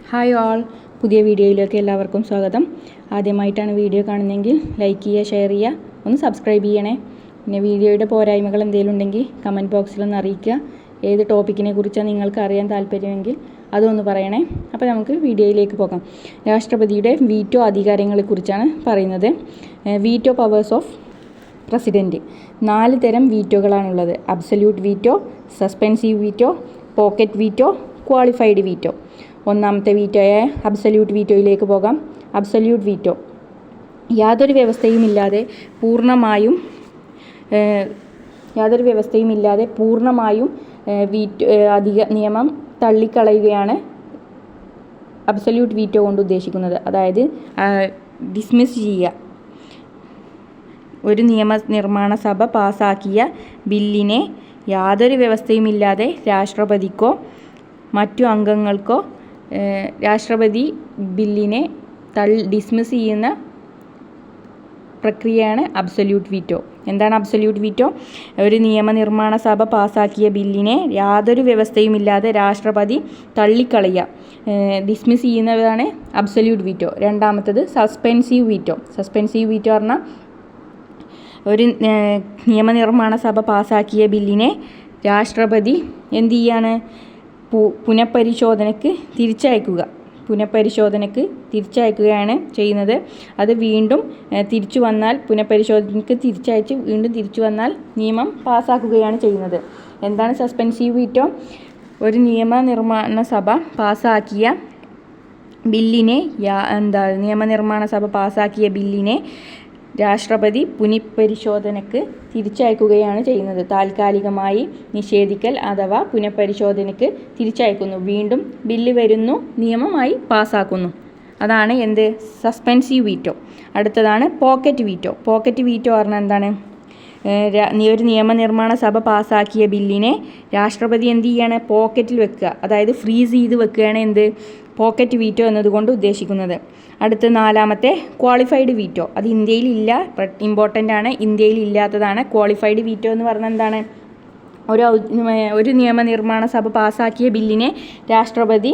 Hi all, പുതിയ വീഡിയോയിലേക്ക് എല്ലാവർക്കും സ്വാഗതം. ആദ്യമായിട്ടാണ് വീഡിയോ കാണുന്നതെങ്കിൽ ലൈക്ക് ചെയ്യുക, ഷെയർ ചെയ്യുക, ഒന്ന് സബ്സ്ക്രൈബ് ചെയ്യണേ. പിന്നെ വീഡിയോയുടെ പോരായ്മകൾ എന്തെങ്കിലും ഉണ്ടെങ്കിൽ കമൻറ്റ് ബോക്സിലൊന്ന് അറിയിക്കുക. ഏത് ടോപ്പിക്കിനെ കുറിച്ചാണ് നിങ്ങൾക്ക് അറിയാൻ താല്പര്യമെങ്കിൽ അതൊന്ന് പറയണേ. അപ്പോൾ നമുക്ക് വീഡിയോയിലേക്ക് പോകാം. രാഷ്ട്രപതിയുടെ വീറ്റോ അധികാരങ്ങളെക്കുറിച്ചാണ് പറയുന്നത്. Veto powers of president. 4 തരം വീറ്റോകളാണുള്ളത്. Absolute veto, suspensive veto, pocket veto, qualified veto. ഒന്നാമത്തെ വീറ്റോയായ അബ്സല്യൂട്ട് വീറ്റോയിലേക്ക് പോകാം. അബ്സല്യൂട്ട് വീറ്റോ യാതൊരു വ്യവസ്ഥയുമില്ലാതെ പൂർണ്ണമായും നിയമം തള്ളിക്കളയുകയാണ് അബ്സല്യൂട്ട് വീറ്റോ കൊണ്ട് ഉദ്ദേശിക്കുന്നത്. അതായത് ഡിസ്മിസ് ചെയ്യുക. ഒരു നിയമനിർമ്മാണ സഭ പാസാക്കിയ ബില്ലിനെ യാതൊരു വ്യവസ്ഥയുമില്ലാതെ രാഷ്ട്രപതിക്കോ മറ്റു അംഗങ്ങൾക്കോ രാഷ്ട്രപതി ബില്ലിനെ ഡിസ്മിസ് ചെയ്യുന്ന പ്രക്രിയയാണ് അബ്സല്യൂട്ട് വീറ്റോ. എന്താണ് അബ്സല്യൂട്ട് വീറ്റോ? ഒരു നിയമനിർമ്മാണ സഭ പാസാക്കിയ ബില്ലിനെ യാതൊരു വ്യവസ്ഥയുമില്ലാതെ രാഷ്ട്രപതി തള്ളിക്കളയുക, ഡിസ്മിസ് ചെയ്യുന്നതാണ് അബ്സല്യൂട്ട് വീറ്റോ. രണ്ടാമത്തത് സസ്പെൻസീവ് വീറ്റോ. സസ്പെൻസീവ് വീറ്റോ പറഞ്ഞാൽ ഒരു നിയമനിർമ്മാണ സഭ പാസാക്കിയ ബില്ലിനെ രാഷ്ട്രപതി എന്ത് ചെയ്യാണ്? പുനഃപരിശോധനയ്ക്ക് തിരിച്ചയക്കുകയാണ് ചെയ്യുന്നത്. അത് വീണ്ടും തിരിച്ചു വന്നാൽ, പുനഃപരിശോധനയ്ക്ക് വീണ്ടും തിരിച്ചു വന്നാൽ നിയമം പാസ്സാക്കുകയാണ് ചെയ്യുന്നത്. എന്താണ് സസ്പെൻസീവ് വീറ്റോ? ഒരു നിയമനിർമ്മാണ സഭ പാസ്സാക്കിയ ബില്ലിനെ രാഷ്ട്രപതി പുനഃപരിശോധനയ്ക്ക് തിരിച്ചയക്കുകയാണ് ചെയ്യുന്നത്. താൽക്കാലികമായി നിഷേധിക്കൽ അഥവാ പുനഃപരിശോധനയ്ക്ക് തിരിച്ചയക്കുന്നു. വീണ്ടും ബില്ല് വരുന്നു, നിയമമായി പാസ്സാക്കുന്നു. അതാണ് എന്ത്? Suspensive veto. അടുത്തതാണ് പോക്കറ്റ് വീറ്റോ. പോക്കറ്റ് വീറ്റോ പറഞ്ഞാൽ എന്താണ്? ഒരു നിയമനിർമ്മാണ സഭ പാസ്സാക്കിയ ബില്ലിനെ രാഷ്ട്രപതി എന്ത് ചെയ്യാണ്? പോക്കറ്റിൽ വെക്കുക, അതായത് ഫ്രീസ് ചെയ്ത് വെക്കുകയാണ് എന്ത്? പോക്കറ്റ് വീറ്റോ എന്നതുകൊണ്ട് ഉദ്ദേശിക്കുന്നത്. അടുത്ത 4ാമത്തെ ക്വാളിഫൈഡ് വീറ്റോ. അത് ഇന്ത്യയിലില്ല, ഇമ്പോർട്ടൻ്റ് ആണ്. ഇന്ത്യയിൽ ഇല്ലാത്തതാണ്. ക്വാളിഫൈഡ് വീറ്റോ എന്ന് പറഞ്ഞാൽ എന്താണ്? ഒരു നിയമനിർമ്മാണ സഭ പാസ്സാക്കിയ ബില്ലിനെ രാഷ്ട്രപതി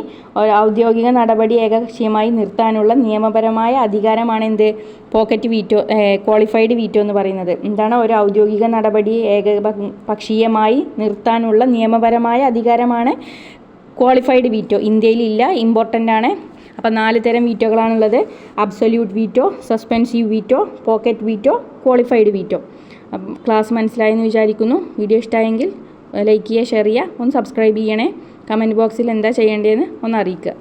ഔദ്യോഗിക നടപടി ഏകപക്ഷീയമായി നിർത്താനുള്ള നിയമപരമായ അധികാരമാണ് എന്ത്? പോക്കറ്റ് വീറ്റോ, ക്വാളിഫൈഡ് വീറ്റോ എന്ന് പറയുന്നത്. എന്താണ്? ഒരു ഔദ്യോഗിക നടപടി ഏകപക്ഷീയമായി നിർത്താനുള്ള നിയമപരമായ അധികാരമാണ് ക്വാളിഫൈഡ് വീറ്റോ. ഇന്ത്യയിലില്ല, ഇമ്പോർട്ടൻ്റ് ആണ്. അപ്പോൾ 4 തരം വീറ്റോകളാണുള്ളത്. Absolute veto, suspensive veto, pocket veto, qualified veto. Class മനസ്സിലായെന്ന് വിചാരിക്കുന്നു. വീഡിയോ ഇഷ്ടമായെങ്കിൽ ലൈക്ക് ചെയ്യുക, ഷെയർ ചെയ്യുക, ഒന്ന് സബ്സ്ക്രൈബ് ചെയ്യണേ. കമൻറ്റ് ബോക്സിൽ എന്താ ചെയ്യേണ്ടതെന്ന് ഒന്ന് അറിയിക്കുക.